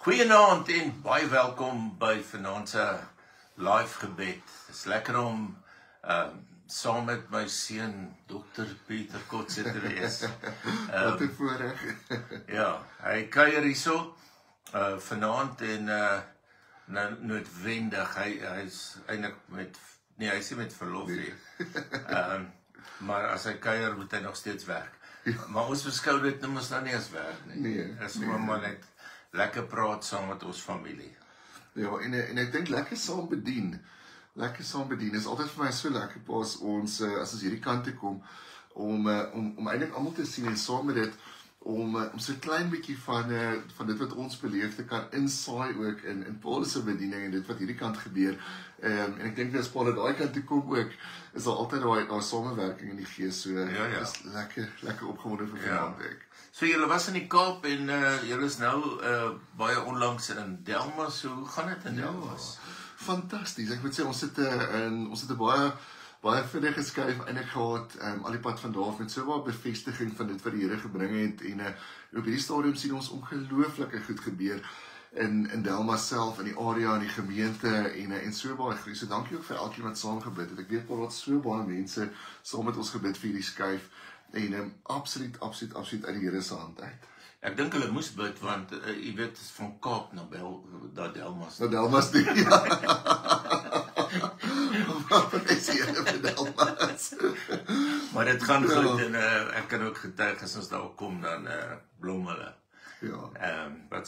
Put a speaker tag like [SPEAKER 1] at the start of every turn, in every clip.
[SPEAKER 1] Goeienaand en baie welkom by vanaand se live gebed. Het is lekker om saam met my seun Dr. Pieter Kotse te wees.
[SPEAKER 2] Wat 'n voorreg.
[SPEAKER 1] Ja, hy kuier hierso vanaand en noodwendig. Hy's eintlik hy is nie met verlof nie. Maar as hy kuier moet hy nog steeds werk. Maar ons beskou dit nou mos nou nie as werk nie.
[SPEAKER 2] Nee.
[SPEAKER 1] Is gewoon maar net lekker praat saam met ons familie.
[SPEAKER 2] Ja, en ek dink lekker saam bedien. Lekker saam bedien is altyd vir my so lekker pas ons as ons hierdie kant toe kom om eintlik almal te sien en saam met dit om so 'n klein bietjie van dit wat ons beleef te kan insaai ook in Paul se bediening en dit wat hierdie kant gebeur. En ek dink as Paul daai kant toe kom ook, is daar altyd daai samewerking in die gees. So
[SPEAKER 1] ja.
[SPEAKER 2] Is lekker opgewonde vir vanaand ek.
[SPEAKER 1] So julle was in die Kaap en julle is nou baie onlangs in Delmas. Hoe gaan dit in Delmas?
[SPEAKER 2] Fantasties. Ek moet sê ons het 'n baie vinnige skuif eintlik gehad al die pad van daar af met so baie bevestiging van dit wat die Here gebring het en op hierdie stadium sien ons ongelooflike goed gebeur in Delmas self, in die area, in die gemeente en so baie groei. So dankie ook vir elkeen wat saam gebid het. Ek weet dat so baie mense saam met ons gebid vir hierdie skuif en absoluut uit die Here se hand uit.
[SPEAKER 1] Ek dink hulle moes bid want jy weet van Kaap na Delmas.
[SPEAKER 2] Na Delmas toe. Wat is hier in Delmas?
[SPEAKER 1] Maar dit gaan goed en ek kan ook getuig as ons daar kom dan blom hulle.
[SPEAKER 2] Ja.
[SPEAKER 1] Wat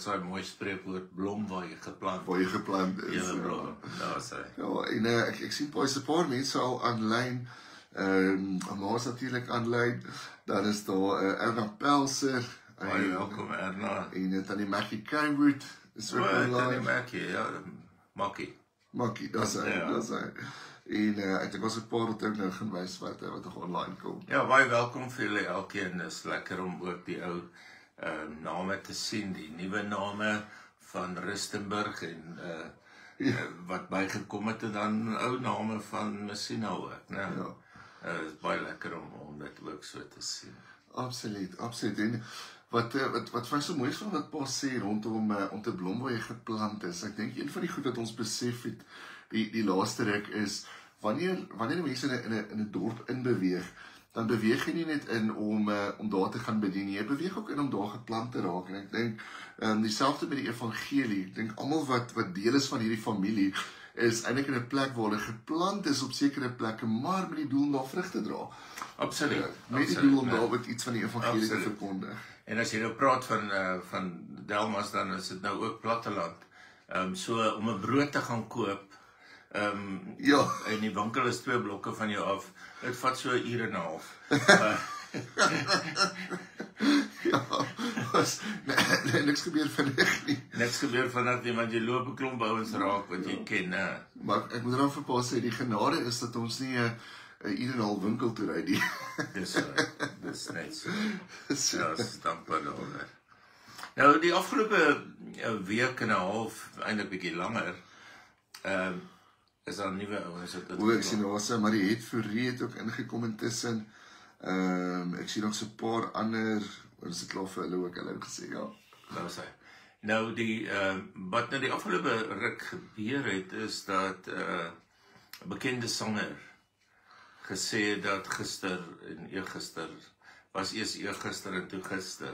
[SPEAKER 1] sy mooi spreekwoord, blom waar jy geplant.
[SPEAKER 2] Waar jy geplant is.
[SPEAKER 1] Ja, blom. Daar is hy.
[SPEAKER 2] Ja, en ek sien baie 'n paar mense al aanlyn. Maas natuurlik aanlyn. Dan is daar Erna Pelser.
[SPEAKER 1] Baie welkom Erna.
[SPEAKER 2] En Tannie Mackie Kaywood is ook online.
[SPEAKER 1] Tannie Mackie, ja,
[SPEAKER 2] Makkie, dis hy. En ek dink ons 'n paar wat ook nou gaan wys wat nog online kom.
[SPEAKER 1] Ja, baie welkom vir julle elkeen. Dis lekker om ook die ou name te sien, die nuwe name van Rustenburg en wat bygekom het en dan ou name van Messina ook, né?
[SPEAKER 2] Ja.
[SPEAKER 1] Is baie lekker om dit ook so te sien.
[SPEAKER 2] Absoluut. En wat vir my so mooi is van wat Paul sê rondom om te blom waar jy geplant is. Ek dink een van die goed wat ons besef het die laaste ruk is wanneer mense in 'n dorp inbeweeg, dan beweeg jy nie net in om daar te gaan bedien nie. Jy beweeg ook in om daar geplant te raak. En ek dink dieselfde met die evangelie. Ek dink almal wat deel is van hierdie familie is eintlik in 'n plek waar hulle geplant is op sekere plekke, maar met die doel om daar vrug te dra.
[SPEAKER 1] Absoluut.
[SPEAKER 2] Met die doel om daar ook iets van die evangelie te verkondig.
[SPEAKER 1] En as jy nou praat van Delmas, dan is dit nou ook platteland. So om 'n brood te gaan koop,
[SPEAKER 2] ja,
[SPEAKER 1] en die winkel is 2 blokke van jou af, dit vat so 'n uur en 'n half.
[SPEAKER 2] Ja, niks gebeur vinnig nie.
[SPEAKER 1] Niks gebeur vinnig nie, want jy loop 'n klomp ouens raak wat jy ken, né?
[SPEAKER 2] Maar ek moet dan vir Paul sê, die genade is dat ons nie 'n uur en 'n half winkel toe ry nie.
[SPEAKER 1] Dis net so. Ja, dis dankbaar daaroor. Nou, die afgelope week en 'n half, eintlik bietjie langer, is daar nuwe ouens wat
[SPEAKER 2] ek sien ons Marie het Fourie ook ingekom intussen. Ek sien nog so 'n paar ander, is dit klaar vir hulle ook, hulle het gesê, ja.
[SPEAKER 1] Nou sê. Nou wat nou die afgelope ruk gebeur het, is dat 'n bekende sanger gesê dat gister en eergister, was eers eergister en toe gister,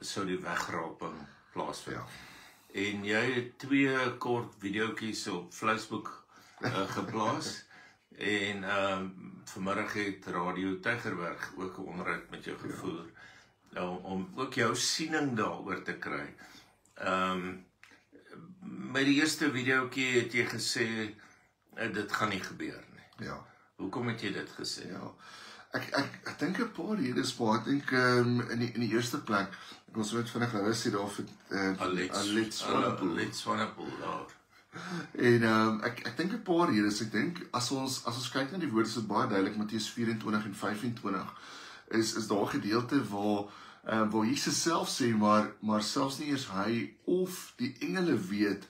[SPEAKER 1] sou die wegraping plaasvind.
[SPEAKER 2] Ja.
[SPEAKER 1] En jy het 2 kort videoetjies op Facebook geplaas. En vanmiddag het Radio Tygerberg ook 'n onderhoud met jou gevoer, om ook jou siening daaroor te kry. Met die eerste videoetjie het jy gesê dit gaan nie gebeur nie.
[SPEAKER 2] Ja.
[SPEAKER 1] Hoekom het jy dit gesê?
[SPEAKER 2] Ja. Ek dink 'n paar redes, maar ek dink in die eerste plek, ek wil so net vinnig hulle sê daar vir
[SPEAKER 1] Alet Swanepoel daar.
[SPEAKER 2] En ek dink 'n paar redes. Ek dink as ons kyk na die woorde, is dit baie duidelik Matteus 24 en 25 is daar gedeelte waar Jesus self sê, maar selfs nie eers hy of die engele weet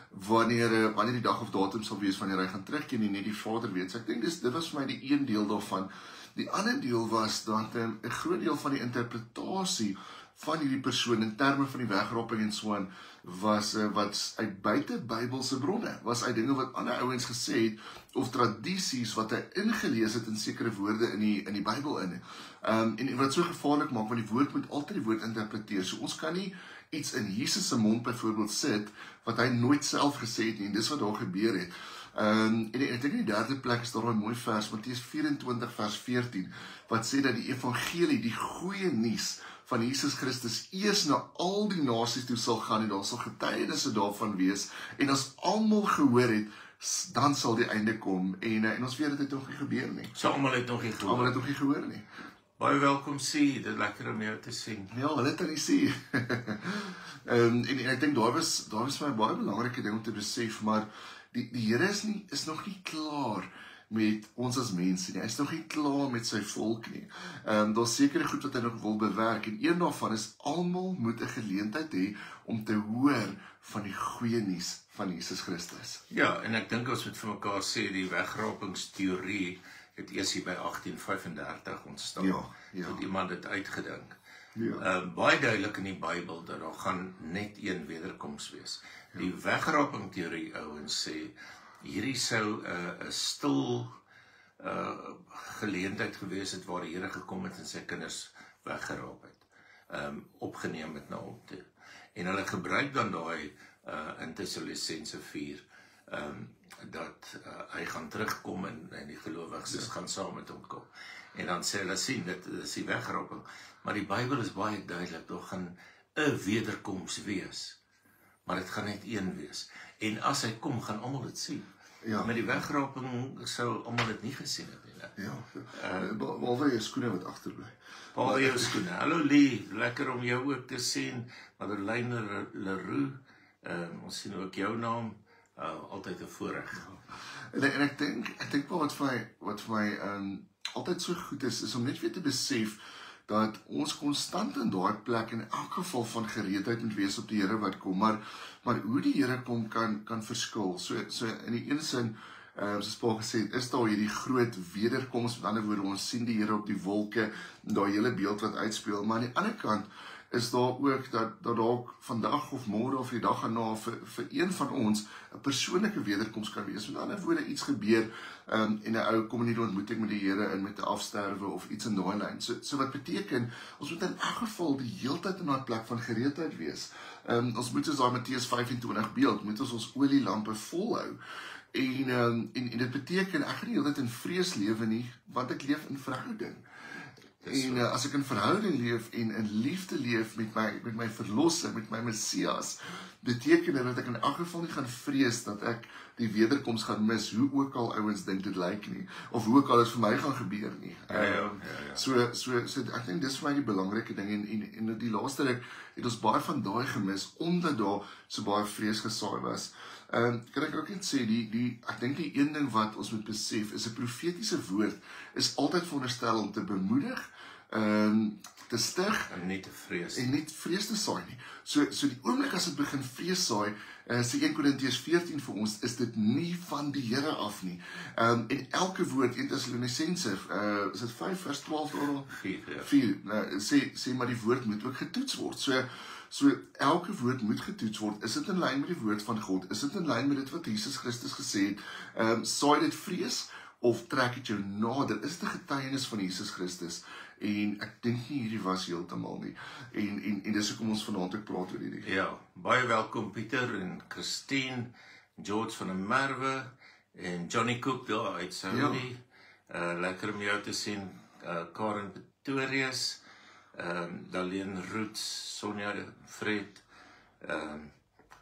[SPEAKER 2] wanneer die dag of datum sal wees wanneer hy gaan terugkeer nie, net die Vader weet. So ek dink dit was vir my die een deel daarvan. Die ander deel was dat 'n groot deel van die interpretasie van hierdie persoon in terme van die wegraping en so aan was wat uit buite Bybelse bronne, was uit dinge wat ander ouens gesê het of tradisies wat hy ingelees het in sekere woorde in die Bybel in. En wat so gevaarlik maak, want die woord moet altyd die woord interpreteer. So ons kan nie iets in Jesus se mond byvoorbeeld sit wat hy nooit self gesê het nie, en dis wat daar gebeur het. En ek dink in die derde plek is daar 'n mooi vers, Matteus 24 vers 14, wat sê dat die evangelie, die goeie nuus van Jesus Christus eers na al die nasies toe sal gaan en daar sal getuienisse daarvan wees, en as almal gehoor het, dan sal die einde kom, en ons weet dit het nog nie gebeur nie.
[SPEAKER 1] So almal het nog nie gehoor.
[SPEAKER 2] Almal het nog nie gehoor nie.
[SPEAKER 1] Baie welkom sê, dit lekker om jou te sien.
[SPEAKER 2] Ja, hulle het nie sê. En ek dink daar was vir my baie belangrike ding om te besef, maar die Here is nog nie klaar met ons as mense nie. Hy is nog nie klaar met sy volk nie. Daar's sekere goed wat hy nog wil bewerk, en een daarvan is almal moet 'n geleentheid hê om te hoor van die goeie nuus van Jesus Christus.
[SPEAKER 1] Ja, en ek dink ons moet vir mekaar sê die wegrapingsteorie het eers hier by 1835 ontstaan.
[SPEAKER 2] Ja.
[SPEAKER 1] Het iemand dit uitgedink.
[SPEAKER 2] Ja.
[SPEAKER 1] Baie duidelik in die Bybel dat daar gaan net een wederkoms wees. Die wegrapingteorie ouens sê hierdie sou 'n stil geleentheid gewees het waar die Here gekom het en sy kinders weggeraap het, opgeneem het na hom toe. En hulle gebruik dan daai in Tessalonisense 4 dat hy gaan terugkom en die gelowiges gaan saam met hom kom. En dan sê hulle sien, dit is die wegraping. Maar die Bybel is baie duidelik, daar gaan 'n wederkoms wees. Maar dit gaan net een wees. En as hy kom, gaan almal dit sien.
[SPEAKER 2] Ja.
[SPEAKER 1] Met die wegraping sou almal dit nie gesien het nie.
[SPEAKER 2] Ja, behalwe jou skoene wat agterbly.
[SPEAKER 1] Paul jou skoene. Hallo Lee, lekker om jou ook te sien. Madeleine Leroux, ons sien ook jou naam, altyd 'n voorreg.
[SPEAKER 2] En ek dink wat vir my altyd so goed is om net weer te besef dat ons konstant in daai plek in elk geval van gereedheid moet wees op die Here wat kom, maar hoe die Here kom kan verskil. So in die een sin, soos Paul gesê het, is daar hierdie groot wederkoms, met ander woorde, ons sien die Here op die wolke, daai hele beeld wat uitspeel, maar aan die ander kant is daar ook dat dalk vandag of môre of die dag daarna vir een van ons 'n persoonlike wederkoms kan wees. Met ander woorde, iets gebeur en 'n ou kom in 'n ontmoeting met die Here in met 'n afsterwe of iets in daai lyn. So wat beteken, ons moet in elk geval die heeltyd in daai plek van gereedheid wees. Ons moet soos daai Matteus 25 beeld, moet ons olielampe volhou. En dit beteken, ek gaan nie heeltyd in vrees lewe nie, want ek leef in verhouding. En as ek in verhouding leef en in liefde leef met my verlosser, met my Messias, beteken dit dat ek in elk geval nie gaan vrees dat ek die wederkoms gaan mis, hoe ook al ouens dink dit lyk nie, of hoe ook al dit vir my gaan gebeur nie.
[SPEAKER 1] Ja.
[SPEAKER 2] So ek dink dis vir my die belangrike ding, en die laaste ruk het ons baie van daai gemis, omdat daar so baie vrees gesaai was. Kan ek ook net sê, ek dink die een ding wat ons moet besef, is 'n profetiese woord, is altyd veronderstel om te bemoedig, te stig,
[SPEAKER 1] En nie te vrees.
[SPEAKER 2] en nie vrees te saai nie. So die oomblik as dit begin vrees saai, sê 1 Korintiërs 14 vir ons, is dit nie van die Here af nie. En elke woord, 1 Tessalonisense, is dit 5 vers 12 daar? 4, sê maar die woord moet ook getoets word. So elke woord moet getoets word. Is dit in lyn met die woord van God? Is dit in lyn met dit wat Jesus Christus gesê het? Saai dit vrees of trek dit jou nader? Is dit 'n getuienis van Jesus Christus? En ek dink nie hierdie was heeltemal nie. En dis hoekom ons vanaand ook praat oor hierdie.
[SPEAKER 1] Ja, baie welkom Pieter en Christine, George van der Merwe en Johnny Cook daar uit Saudi. Lekker om jou te sien. Karen Pretorius, Darlene Roots, Sonja Fred.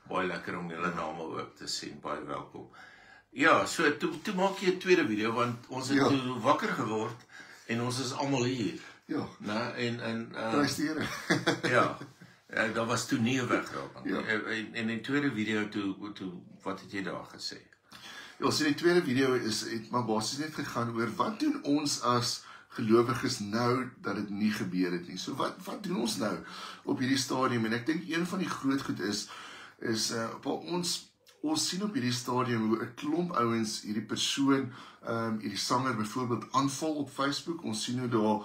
[SPEAKER 1] Baie lekker om julle name ook te sien. Baie welkom. Ja, so toe maak jy 'n tweede video, want ons het toe wakker geword en ons is almal hier.
[SPEAKER 2] Ja. Prys die Here.
[SPEAKER 1] Ja. Daar was toe nie 'n wegraping.
[SPEAKER 2] Ja.
[SPEAKER 1] En in die tweede video toe wat het jy daar gesê?
[SPEAKER 2] Ja, so die tweede video het maar basies net gegaan oor wat doen ons as gelowiges nou dat dit nie gebeur het nie. So wat doen ons nou op hierdie stadium? En ek dink een van die groot goed is ons sien op hierdie stadium hoe 'n klomp ouens hierdie persoon, hierdie sanger byvoorbeeld aanval op Facebook. Ons sien hoe daar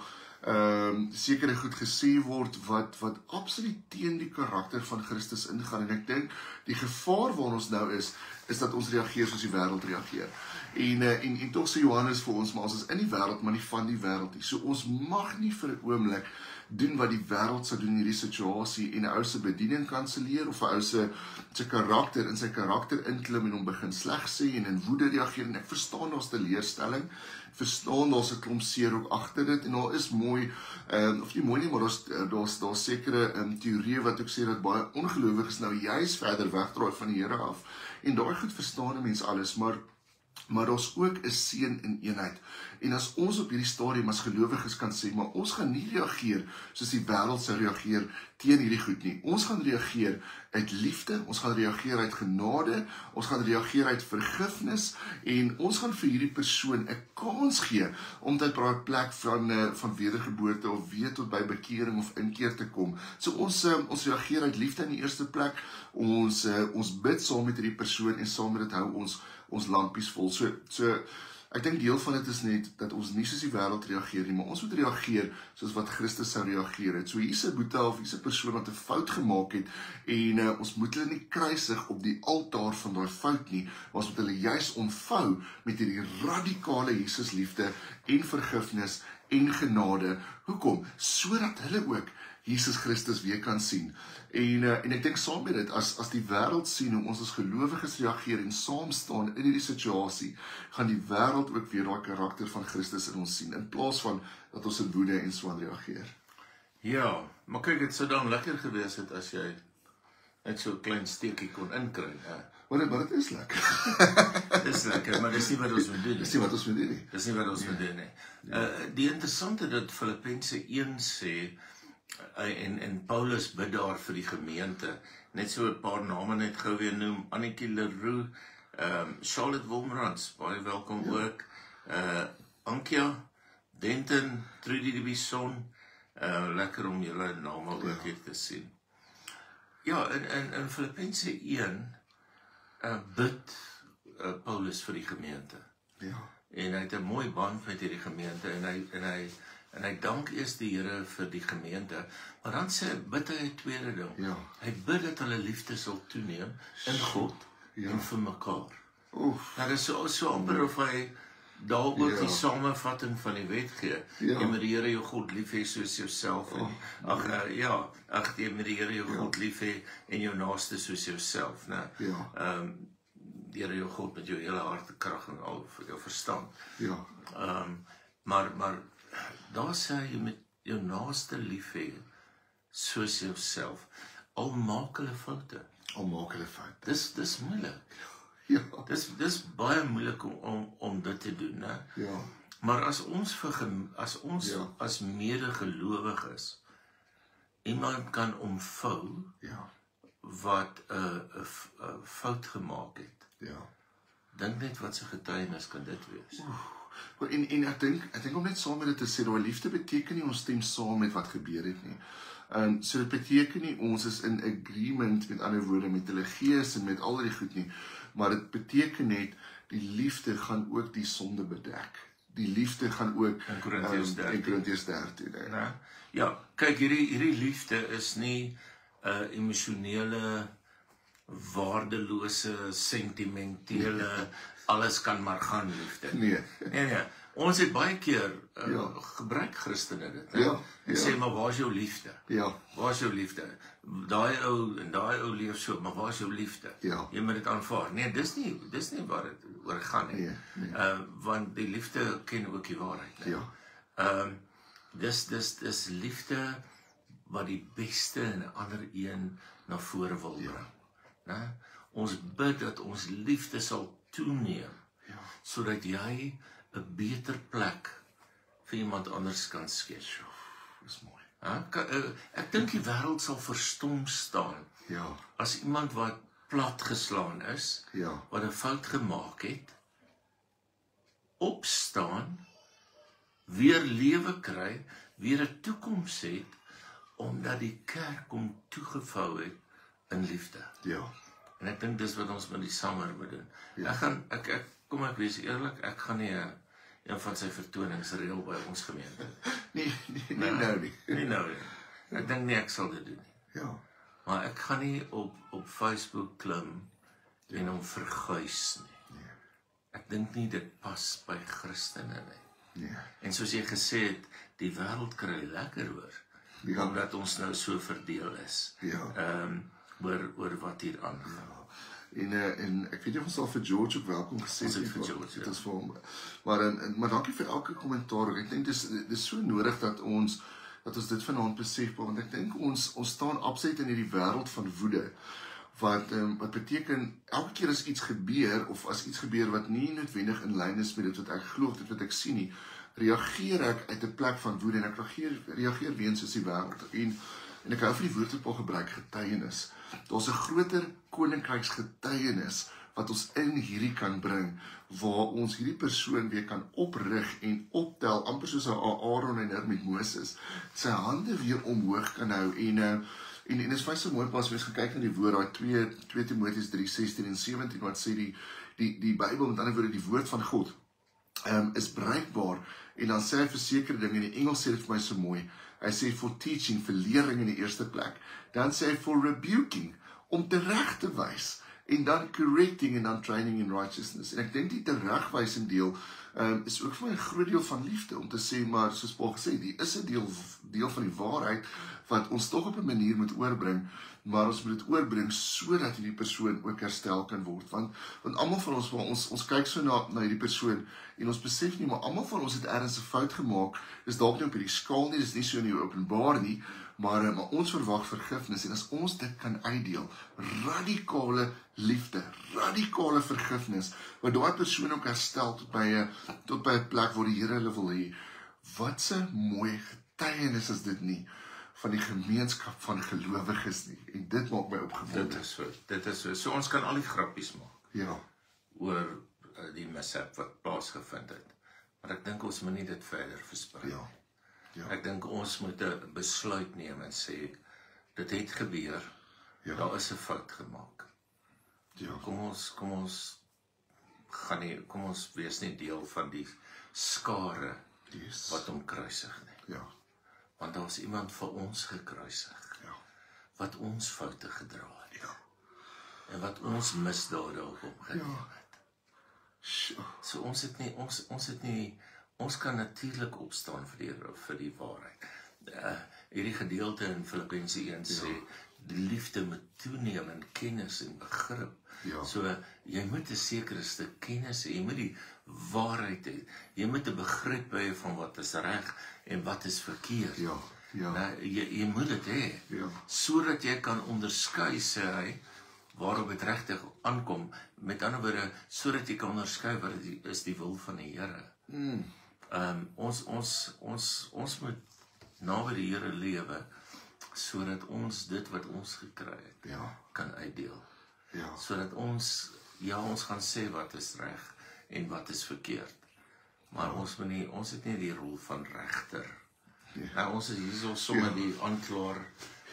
[SPEAKER 2] sekere goed gesê word wat absoluut teen die karakter van Christus ingaan. En ek dink die gevaar waar ons nou is dat ons reageer soos die wêreld reageer. En tog sê Johannes vir ons, maar ons is in die wêreld, maar nie van die wêreld nie. So ons mag nie vir 'n oomblik doen wat die wêreld sou doen in hierdie situasie en 'n ou se bediening kanselleer of 'n ou se karakter in sy karakter inklim en hom begin sleg sê en in woede reageer. En ek verstaan daar's teleurstelling, verstaan daar's 'n klomp seer ook agter dit en daar is mooi, of nie mooi nie, maar daar's sekere teorieë wat ook sê dat baie ongelowiges nou juis verder wegdraai van die Here af. En daai goed verstaan 'n mens alles, maar daar's ook 'n seën in eenheid. En as ons op hierdie stadium as gelowiges kan sê, maar ons gaan nie reageer soos die wêreld sou reageer teen hierdie goed nie. Ons gaan reageer uit liefde, ons gaan reageer uit genade, ons gaan reageer uit vergifnis en ons gaan vir hierdie persoon 'n kans gee om uit daai plek van wedergeboorte of weer tot by bekering of inkeer te kom. So ons reageer uit liefde in die eerste plek. Ons bid saam met hierdie persoon en saam met dit hou ons lampies vol. So ek dink deel van dit is net dat ons nie soos die wêreld reageer nie, maar ons moet reageer soos wat Christus sou reageer het. So hier's 'n boetie of hier's 'n persoon wat 'n fout gemaak het en ons moet hulle nie kruisig op die altaar van daai fout nie, maar ons moet hulle juis ontvou met hierdie radikale Jesus liefde en vergifnis en genade. Hoekom? Sodat hulle ook Jesus Christus weer kan sien. En ek dink saam met dit, as die wêreld sien hoe ons as gelowiges reageer en saam staan in hierdie situasie, gaan die wêreld ook weer daai karakter van Christus in ons sien, in plaas van dat ons in woede en so aan reageer.
[SPEAKER 1] Ja, maar kyk, dit sou dan lekker gewees het as jy net so 'n klein steekie kon inkry.
[SPEAKER 2] Maar dit is lekker.
[SPEAKER 1] Dis lekker, maar dis nie wat ons moet doen nie.
[SPEAKER 2] Dis nie wat ons moet doen nie.
[SPEAKER 1] Dis nie wat ons moet doen nie. Die interessante dat Filippense 1 sê, en Paulus bid daar vir die gemeente, net so 'n paar name net gou weer noem, Annetjie Leroux, Charlotte Wolmrans, baie welkom ook, Ankia, Denton, Trudy de Bison, lekker om julle name ook hier te sien. Ja, in Filippense 1 bid Paulus vir die gemeente.
[SPEAKER 2] Ja.
[SPEAKER 1] En hy het 'n mooi band met hierdie gemeente en hy dank eers die Here vir die gemeente, maar dan bid hy 'n tweede ding.
[SPEAKER 2] Ja.
[SPEAKER 1] Hy bid dat hulle liefde sal toeneem in God en vir mekaar.
[SPEAKER 2] Oef.
[SPEAKER 1] Nou dis so amper of hy daar ook die samevatting van die wet gee. Jy moet die Here jou God lief hê soos jouself. Jy moet die Here jou God lief hê en jou naaste soos jouself, né? Die Here jou God met jou hele hart, krag en al vir jou verstand.
[SPEAKER 2] Ja.
[SPEAKER 1] Maar daar sê jy moet jou naaste lief hê soos jouself. Al maak hulle foute. Dis moeilik.
[SPEAKER 2] Ja.
[SPEAKER 1] Dis baie moeilik om dit te doen, né?
[SPEAKER 2] Ja.
[SPEAKER 1] Maar as ons as medegelowiges iemand kan omvou wat 'n fout gemaak het.
[SPEAKER 2] Ja.
[SPEAKER 1] Dink net wat se getuienis kan dit wees.
[SPEAKER 2] En ek dink om net saam met dit te sê, daai liefde beteken nie ons stem saam met wat gebeur het nie. So dit beteken nie ons is in agreement, met ander woorde, met hulle gees en met al die goed nie, maar dit beteken net die liefde gaan ook die sonde bedek. Die liefde gaan ook
[SPEAKER 1] in Korintiërs 13. Ja, kyk, hierdie liefde is nie 'n emosionele, waardelose, sentimentele, alles kan maar gaan liefde. Nee. Ons het baie keer gebruik Christene dit. Sê maar, waar is jou liefde? Waar is jou liefde? Daai ou leef so, maar waar is jou liefde? Jy moet dit aanvaar. Nee, dis nie waar dit oor gaan nie. Want die liefde ken ook die waarheid. Dis liefde wat die beste in 'n ander een na vore wil bring. Ons bid dat ons liefde sal toeneem, sodat jy 'n beter plek vir iemand anders kan skep.
[SPEAKER 2] Dis mooi.
[SPEAKER 1] Ek dink die wêreld sal verstom staan as iemand wat platgeslaan is, wat 'n fout gemaak het, opstaan, weer lewe kry, weer 'n toekoms het, omdat die kerk hom toegevou het in liefde. En ek dink dis wat ons met die sanger moet doen. Kom ek wees eerlik, ek gaan nie 'n een van sy vertonings reël by ons gemeente.
[SPEAKER 2] Nee, nou nie.
[SPEAKER 1] Nie nou nie. Ek dink nie ek sal dit doen nie.
[SPEAKER 2] Ja.
[SPEAKER 1] Maar ek gaan nie op Facebook klim en hom verguis nie.
[SPEAKER 2] Nee.
[SPEAKER 1] Ek dink nie dit pas by Christene nie.
[SPEAKER 2] Nee.
[SPEAKER 1] En soos jy gesê het, die wêreld kry lekker hoor.
[SPEAKER 2] Ja.
[SPEAKER 1] Omdat ons nou so verdeel is.
[SPEAKER 2] Ja.
[SPEAKER 1] Oor wat hier aangaan.
[SPEAKER 2] En ek weet nie of ons al vir George ook welkom gesê
[SPEAKER 1] het vir George,
[SPEAKER 2] dit is vir hom. Maar dankie vir elke kommentaar. Ek dink dis so nodig dat ons dit vanaand besef, want ek dink ons staan absoluut in hierdie wêreld van woede. Wat beteken elke keer as iets gebeur of as iets gebeur wat nie noodwendig in lyn is met dit wat ek glo, dit wat ek sien nie, reageer ek uit 'n plek van woede en ek reageer weens soos die wêreld. En ek hou van die woord wat Paul gebruik, getuienis. Daar's 'n groter koninkryksgetuienis wat ons in hierdie kan bring, waar ons hierdie persoon weer kan oprig en optel, amper soos Aaron en met Moses, sy hande weer omhoog kan hou en is baie so mooi pas mens gekyk na die woord, daai 2 Timoteus 3:16 en 17 wat sê die Bybel, met ander woorde die woord van God is bruikbaar, en dan sê hy vir sekere dinge, in die Engels sê dit vir my so mooi, hy sê for teaching, vir lering in die eerste plek, dan sê hy for rebuking, om terecht te wys, en dan correcting en dan training in righteousness. En ek dink die teregwysing deel is ook vir my 'n groot deel van liefde, om te sê, maar soos Paul gesê, die is 'n deel van die waarheid, wat ons tog op 'n manier moet oorbring, maar ons moet dit oorbring, sodat hierdie persoon ook herstel kan word, want almal van ons kyk so na hierdie persoon, en ons besef nie, maar almal van ons het ergens 'n fout gemaak, dis dalk nie op hierdie skaal nie, dis nie so in die openbaar nie, maar ons verwag vergifnis, en as ons dit kan uitdeel, radikale liefde, radikale vergifnis, wat daai persoon ook herstel tot by 'n plek waar die Here hulle wil hê, wat 'n mooi getuienis is dit nie, van die gemeenskap van gelowiges nie, en dit maak my opgewonde.
[SPEAKER 1] Dit is so. So ons kan al die grappies maak.
[SPEAKER 2] Ja.
[SPEAKER 1] Oor die mishap wat plaasgevind het. Maar ek dink ons moet nie dit verder versprei.
[SPEAKER 2] Ja.
[SPEAKER 1] Ek dink ons moet 'n besluit neem en sê, dit het gebeur, daar is 'n fout gemaak.
[SPEAKER 2] Ja.
[SPEAKER 1] Kom ons wees nie deel van die skare wat hom kruisig nie.
[SPEAKER 2] Ja.
[SPEAKER 1] Want daar is iemand vir ons gekruisig, wat ons foute gedra het, en wat ons misdade op hom geneem het. So ons kan natuurlik opstaan vir die waarheid. Hierdie gedeelte in Filippense 1 sê, die liefde moet toeneem in kennis en begrip. So jy moet 'n sekere stuk kennis hê, jy moet die waarheid hê, jy moet 'n begrip hê van wat is reg en wat is verkeerd. Jy moet dit hê, sodat jy kan onderskei, sê hy, waarop dit regtig aankom, met ander woorde, sodat jy kan onderskei wat is die wil van die Here. Ons moet naby die Here lewe, sodat ons dit wat ons gekry het, kan uitdeel. Sodat ons gaan sê wat is reg en wat is verkeerd. Maar ons het nie die rol van regter. Ons is hier sommer die aanklaer,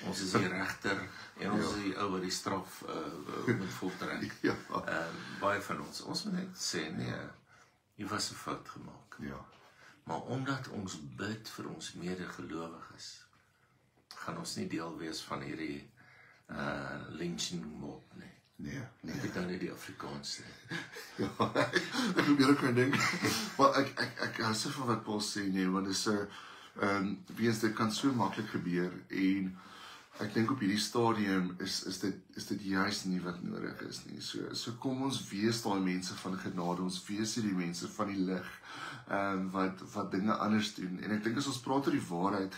[SPEAKER 1] ons is die regter, en ons is die ou wat die straf moet voltrek. Baie van ons moet net sê, nee, hier was 'n fout gemaak. Maar omdat ons bid vir ons medegelowiges, gaan ons nie deel wees van hierdie lynching mob nie. Ek het nou nie die Afrikaans nie.
[SPEAKER 2] Ek probeer ook dink, maar ek hou so van wat Paul sê, nee, want dis wees dit kan so maklik gebeur, en ek dink op hierdie stadium is dit juist nie wat nodig is nie. So kom ons wees daai mense van genade, ons wees hierdie mense van die lig, wat dinge anders doen. En ek dink as ons praat oor die waarheid,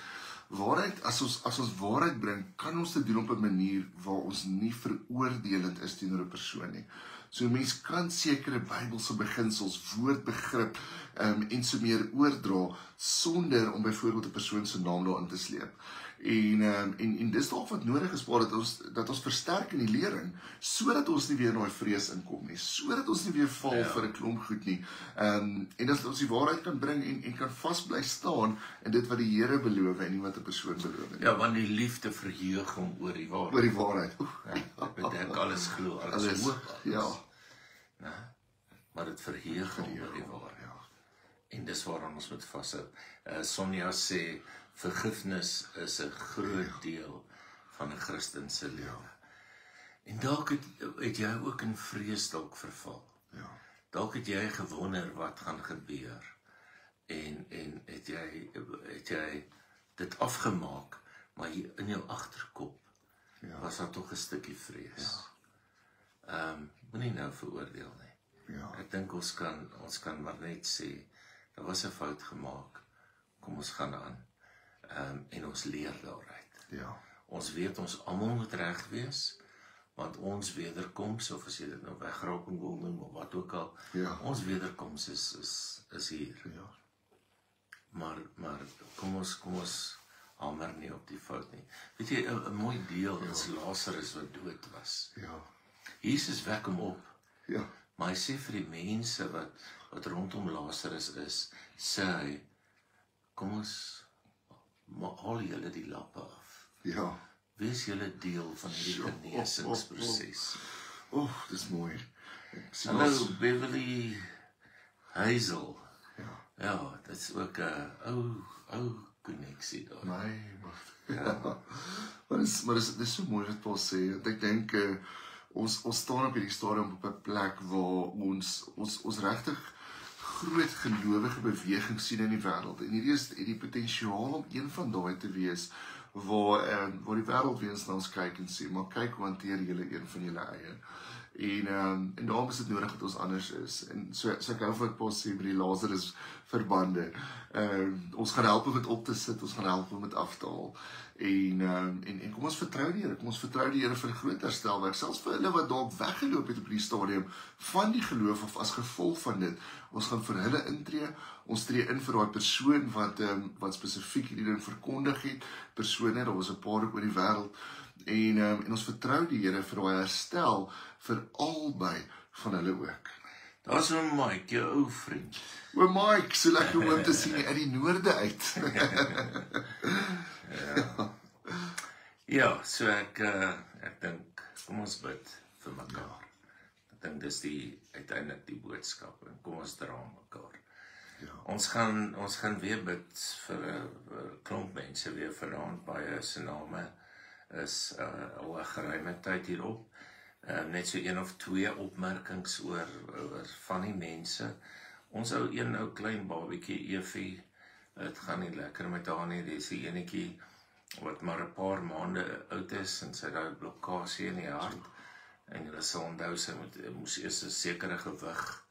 [SPEAKER 2] as ons waarheid bring, kan ons dit doen op 'n manier waar ons nie veroordelend is teenoor 'n persoon nie. So mens kan sekere Bybelse beginsels, woordbegrip en so meer oordra, sonder om byvoorbeeld 'n persoon se naam daarin te sleep. En dis dalk wat nodig is, maar dat ons versterk in die lering, sodat ons nie weer in daai vrees inkom nie, sodat ons nie weer val vir 'n klomp goed nie, en dat ons die waarheid kan bring en kan vasbly staan in dit wat die Here beloof en nie wat 'n persoon beloof nie.
[SPEAKER 1] Want die liefde verheug hom oor die waarheid.
[SPEAKER 2] Oor die waarheid.
[SPEAKER 1] Dit bedek alles glo, alles hoop. Maar dit verheug hom oor die waarheid. En dis waaraan ons moet vashou. Sonja sê, vergifnis is 'n groot deel van 'n Christen se lewe. En dalk het jy ook in vrees dalk verval.
[SPEAKER 2] Ja.
[SPEAKER 1] Dalk het jy gewonder wat gaan gebeur. En het jy dit afgemaak, maar hier in jou agterkop was daar tog 'n stukkie vrees. Moenie nou veroordeel nie.
[SPEAKER 2] Ja.
[SPEAKER 1] Ek dink ons kan maar net sê, daar was 'n fout gemaak. Kom ons gaan aan. En ons leer daaruit.
[SPEAKER 2] Ja.
[SPEAKER 1] Ons weet ons almal moet reg wees, want ons wederkoms, of as jy dit nou wegraping wil noem, of wat ook al,
[SPEAKER 2] Ja.
[SPEAKER 1] ons wederkoms is hier.
[SPEAKER 2] Ja.
[SPEAKER 1] Maar kom ons hamer nie op die fout nie. Weet jy, 'n mooi deel is Lazarus wat dood was.
[SPEAKER 2] Ja.
[SPEAKER 1] Jesus wek hom op,
[SPEAKER 2] Ja.
[SPEAKER 1] maar hy sê vir die mense wat rondom Lazarus is, sê hy, kom ons haal julle die lappe af.
[SPEAKER 2] Ja.
[SPEAKER 1] Wees julle deel van hierdie genesingsproses.
[SPEAKER 2] Dis mooi.
[SPEAKER 1] Hallo Beverly Hazel.
[SPEAKER 2] Ja.
[SPEAKER 1] Dit is ook 'n ou koneksie daar.
[SPEAKER 2] Maar dis so mooi wat Paul sê. Want ek dink ons staan op hierdie stadium op 'n plek waar ons regtig groot gelowige beweging sien in die wêreld. En hierdie is die potensiaal om een van daai te wees waar die wêreld weer na ons kyk en sê, maar kyk hoe hanteer julle een van julle eie. En daarom is dit nodig dat ons anders is. En so ek hou van wat Paul sê by die Lazarus verbande. Ons gaan help om dit op te sit, ons gaan help om dit af te haal. En kom ons vertrou die Here, kom ons vertrou die Here vir 'n groot herstelwerk, selfs vir hulle wat dalk weggeloop het op die stadium van die geloof of as gevolg van dit. Ons gaan vir hulle intree. Ons tree in vir daai persoon wat spesifiek hierdie ding verkondig het. Persone, daar was 'n paar oor die wêreld. En ons vertrou die Here vir daai herstel vir albei van hulle ook.
[SPEAKER 1] Daar's hom Mike, jou ou vriend.
[SPEAKER 2] O Mike, so lekker om hom te sien uit die noorde uit.
[SPEAKER 1] Ja, so ek dink, kom ons bid vir mekaar. Ek dink dis uiteindelik die boodskap, en kom ons dra mekaar.
[SPEAKER 2] Ja.
[SPEAKER 1] Ons gaan weer bid vir 'n klomp mense weer vanaand, baie se name is al 'n geruime tyd hierop. Net so een of twee opmerkings oor van die mense. Ons ou klein babietjie Evie, dit gaan nie lekker met haar nie. Dis 'n enetjie wat maar 'n paar maande oud is en sy het daai blokkade in die hart. En hulle sal onthou sy moes eers 'n sekere gewig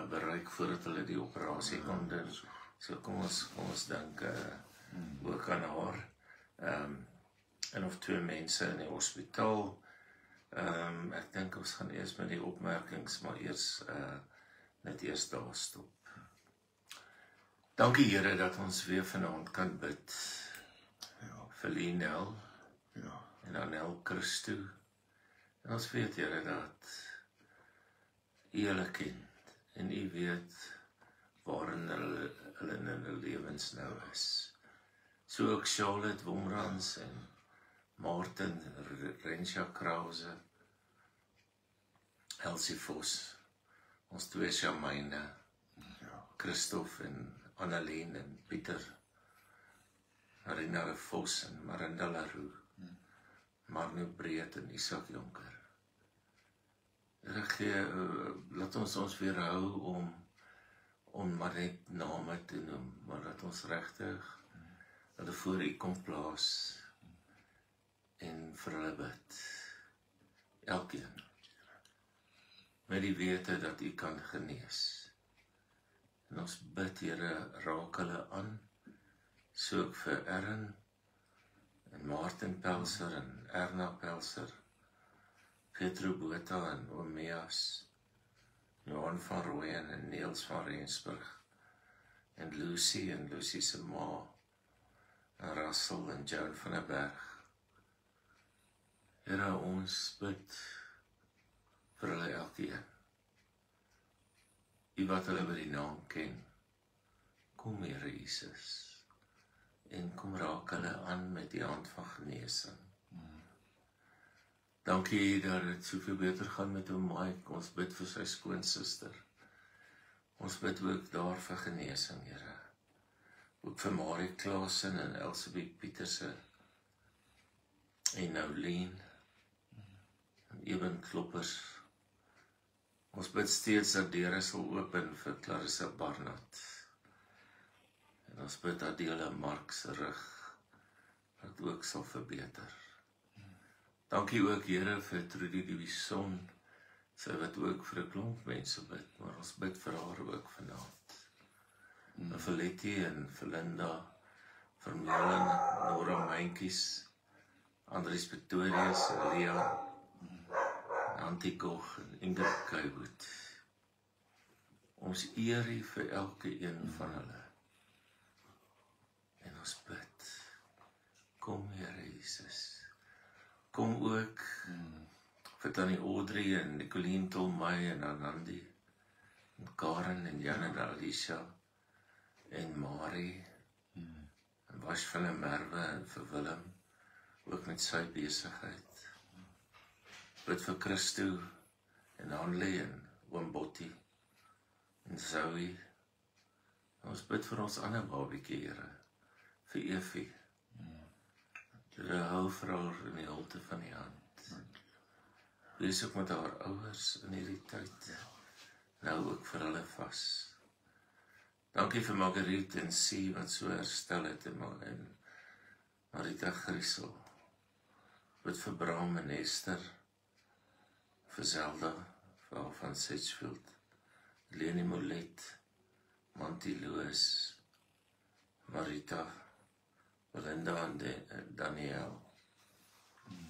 [SPEAKER 1] bereik voordat hulle die operasie kon doen. So kom ons dink ook aan haar. En of twee mense in die hospitaal. Ek dink ons gaan eers met die opmerkings, maar net eers daar stop. Dankie Here dat ons weer vanaand kan bid. Vir Linel en Anel Christo. En ons weet Here dat U hulle ken en U weet waarin hulle in hulle lewens nou is. So ook Charlotte Womrans en Martin Rensha Krause, Elsie Vos, ons twee Shamaine, Christoph en Annelien en Pieter, Marina Vos en Marinda Leroux, Marno Breed en Isak Jonker. Laat ons weer hou om maar net name te noem, maar dat ons regtig hulle voor U kom plaas en vir hulle bid. Elkeen met die wete dat U kan genees. En ons bid Here, raak hulle aan, so ook vir Erin en Martin Pelser en Erna Pelser, Petro Botha en Omeas, Johan van Rooyen en Niels van Rensburg, en Lucy se ma, en Russell en Joan van der Berg. Here, ons bid vir hulle elkeen. U wat hulle by die naam ken, kom Here Jesus, en kom raak hulle aan met die hand van genesing. Dankie dat dit soveel beter gaan met hom Mike. Ons bid vir sy skoonsister. Ons bid ook daar vir genesing, Here. Ook vir Marie Klaasen en Elsabeth Pieterse en Nolien en Eben Kloppers. Ons bid steeds dat deure sal open vir Clarissa Barnard. En ons bid dat Adela Mark se rug dat ook sal verbeter. Dankie ook, Here, vir Trudy die Bison, sy wat ook vir 'n klomp mense bid, maar ons bid vir haar ook vanaand. En vir Letty en vir Linda, vir Merlin, Nora Mentjies, Andries Pretorius, Lea, Antie Koch en Ingrid Kuywood. Ons eer U vir elke een van hulle. En ons bid, kom Here Jesus. Kom ook vir Tannie Audrey en Nicoline Tolmay en Anandi, en Karen en Jan en Alicia, en Marie, en Wash van der Merwe en vir Willem, ook met sy besigheid. Bid vir Christo en Hanley en Oom Botti en Zoe. Ons bid vir ons ander babietjie, Here, vir Evie. Here, hou vir haar in die hulte van die hand. Wees ook met haar ouers in hierdie tyd. Nou ook vir hulle vas. Dankie vir Marguerite en Sie wat so herstel het en Marita Griesel. Bid vir Bram en Esther, vir Zelda, vir haar van Sedgefield, Leni Molet, Manti Loos, Marita, Belinda en Daniel.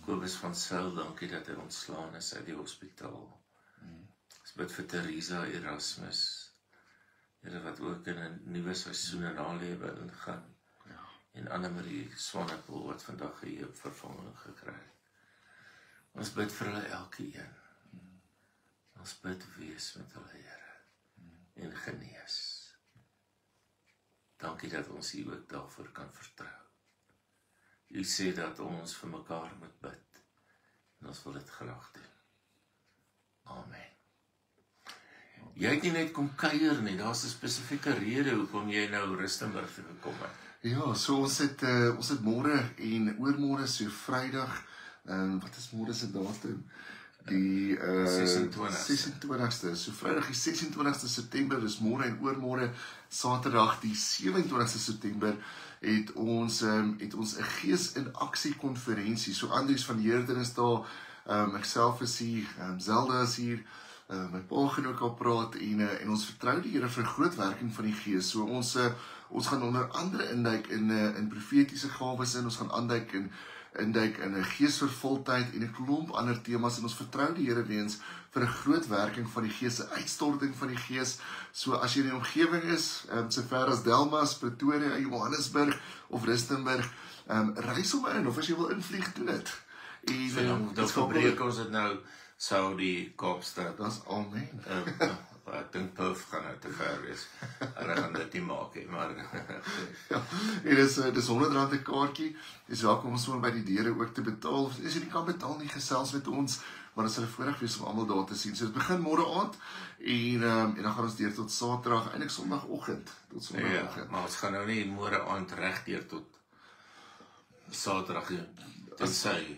[SPEAKER 1] Kobus van Sail, dankie dat hy ontslaan is uit die hospitaal. Ons bid vir Theresa Erasmus, Here wat ook in 'n nuwe seisoen in haar lewe ingaan. En Annemarie Swanepoel wat vandag 'n heupvervanging gekry het. Ons bid vir hulle elke een. Ons bid wees met hulle, Here, en genees. Dankie dat ons U ook daarvoor kan vertrou. U sê dat ons vir mekaar moet bid, en ons wil dit graag doen. Amen. Jy het nie net kom kuier nie, daar's 'n spesifieke rede hoekom jy nou Rustenburg toe gekom het.
[SPEAKER 2] Ja, so ons het môre en oormôre, so Vrydag, wat is môre se datum? Die 26ste, so Vrydag die 26ste September, is môre en oormôre, Saterdag die 27ste September, het ons 'n Gees in Aksie konferensie. So Andries van Heerden is daar, ekself is hier, Zelda is hier, my pa gaan ook al praat, en ons vertrou die Here vir groot werking van die Gees. So ons gaan onder andere induik in profetiese gawes ons gaan induik in 'n geesvervuldheid en 'n klomp ander temas, en ons vertrou die Here weens vir 'n groot werking van die Gees, 'n uitstorting van die Gees. So as jy in die omgewing is, so ver as Delmas, Pretoria, Johannesburg of Rustenburg, reis hom in, of as jy wil invlieg, doen dit. En
[SPEAKER 1] dan verbreek ons dit nou Saudi Kaapstad.
[SPEAKER 2] Dis amen.
[SPEAKER 1] Ek dink Perth gaan nou te ver wees. Hulle gaan dit nie maak nie, maar
[SPEAKER 2] ja, en dis R100 'n kaartjie. Dis welkom om sommer by die deure ook te betaal. As jy nie kan betaal nie, gesels met ons, maar dit sal 'n voorreg wees om almal daar te sien. So dit begin môre aand en dan gaan ons deur tot Saterdag, eintlik Sondagoggend, tot Sondagoggend.
[SPEAKER 1] Ja, maar ons gaan nou nie môre aand reg deur tot Saterdag tensy.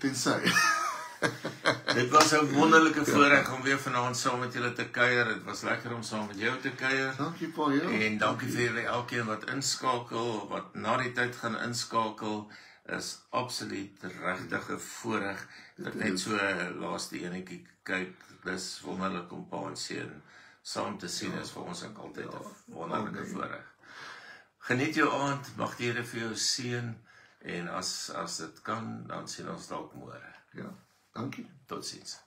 [SPEAKER 1] Dit was 'n wonderlike voorreg om weer vanaand saam met julle te kuier. Dit was lekker om saam met jou te kuier.
[SPEAKER 2] Dankie pa, ja.
[SPEAKER 1] En dankie vir julle elkeen wat inskakel, wat na die tyd gaan inskakel. Is absoluut regtig 'n voorreg. Dat net so laaste enetjie kyk, dis wonderlik om pa en seun saam te sien, is vir ons ook altyd 'n wonderlike voorreg. Geniet jou aand, mag die Here vir jou seën, en as dit kan, dan sien ons dalk môre.
[SPEAKER 2] Ja, dankie.
[SPEAKER 1] Totsiens.